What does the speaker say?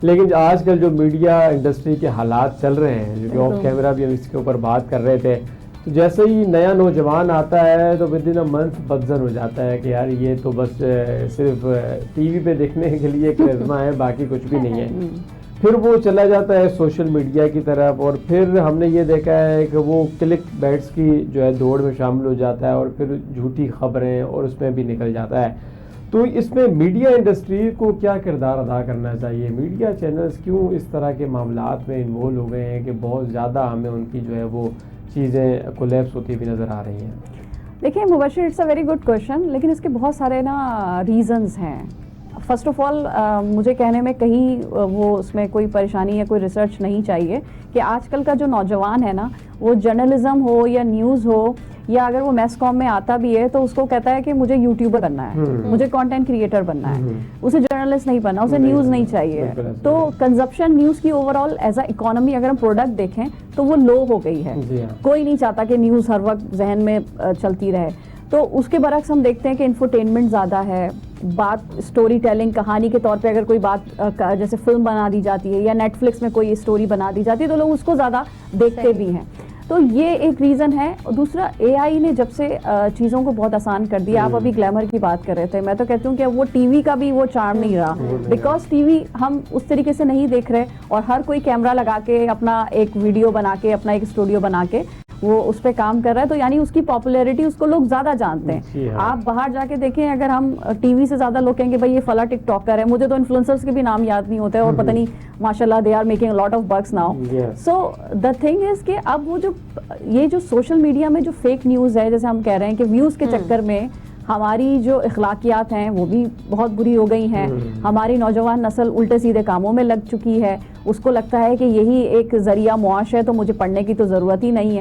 لیکن آج کل جو میڈیا انڈسٹری کے حالات چل رہے ہیں، جو کہ آف کیمرہ بھی ہم اس کے اوپر بات کر رہے تھے، تو جیسے ہی نیا نوجوان آتا ہے تو ود ان اے منتھ بدزن ہو جاتا ہے کہ یار یہ تو بس صرف ٹی وی پہ دیکھنے کے لیے کرزمہ ہے، باقی کچھ بھی نہیں ہے. پھر وہ چلا جاتا ہے سوشل میڈیا کی طرف، اور پھر ہم نے یہ دیکھا ہے کہ وہ کلک بیٹس کی جو ہے دوڑ میں شامل ہو جاتا ہے، اور پھر جھوٹی خبریں اور اس میں بھی نکل جاتا ہے. تو اس میں میڈیا انڈسٹری کو کیا کردار ادا کرنا چاہیے؟ میڈیا چینلز کیوں اس طرح کے معاملات میں انوالو ہو گئے ہیں کہ بہت زیادہ ہمیں ان کی جو ہے وہ چیزیں کولیپس ہوتی ہوئی نظر آ رہی ہیں؟ دیکھیں Mubashir, it's a very good question, لیکن اس کے بہت سارے ریزنز ہیں. فرسٹ آف آل مجھے کہنے میں کہیں وہ اس میں کوئی پریشانی یا کوئی ریسرچ نہیں چاہیے کہ آج کل کا جو نوجوان ہے نا، وہ جرنلزم ہو یا نیوز ہو یا اگر وہ میس کام میں آتا بھی ہے تو اس کو کہتا ہے کہ مجھے یوٹیوبر بننا ہے، مجھے کانٹینٹ کریٹر بننا ہے، اسے جرنلسٹ نہیں بننا، اسے نیوز نہیں چاہیے. تو کنزپشن نیوز کی over all as a economy اگر ہم پروڈکٹ دیکھیں تو وہ لو ہو گئی ہے. کوئی نہیں چاہتا کہ نیوز ہر وقت ذہن میں چلتی رہے. تو اس کے برعکس ہم دیکھتے ہیں کہ انفرٹینمنٹ زیادہ ہے، بات اسٹوری ٹیلنگ کہانی کے طور پہ اگر کوئی بات جیسے فلم بنا دی جاتی ہے یا نیٹ فلکس میں کوئی اسٹوری بنا دی جاتی ہے تو لوگ اس کو زیادہ دیکھتے بھی ہیں. تو یہ ایک ریزن ہے. دوسرا، اے آئی نے جب سے چیزوں کو بہت آسان کر دیا. آپ ابھی گلیمر کی بات کر رہے تھے، میں تو کہتی ہوں کہ وہ ٹی وی کا بھی وہ چارم نہیں رہا، بیکاز ٹی وی ہم اس طریقے سے نہیں دیکھ رہے، اور ہر کوئی کیمرہ لگا کے اپنا ایک ویڈیو بنا کے، اپنا ایک اسٹوڈیو بنا کے وہ اس پہ کام کر رہا ہے. تو یعنی اس کی پاپولیرٹی اس کو لوگ زیادہ جانتے ہیں. آپ باہر جا کے دیکھیں، اگر ہم ٹی وی سے زیادہ لوگ کہیں گے بھائی یہ فلاں ٹک ٹاکر ہے، مجھے تو انفلوئنسرس کے بھی نام یاد نہیں ہوتے، اور پتہ نہیں ماشاء اللہ they are making lot of books now. So the thing is کہ اب وہ جو یہ جو سوشل میڈیا میں جو فیک نیوز ہے، جیسے ہم کہہ رہے ہیں کہ ویوز کے چکر میں ہماری جو اخلاقیات ہیں وہ بھی بہت بری ہو گئی ہیں. ہماری نوجوان نسل الٹے سیدھے کاموں میں لگ چکی ہے. اس کو لگتا ہے کہ یہی ایک ذریعہ معاش ہے تو مجھے پڑھنے کی تو ضرورت ہی نہیں ہے.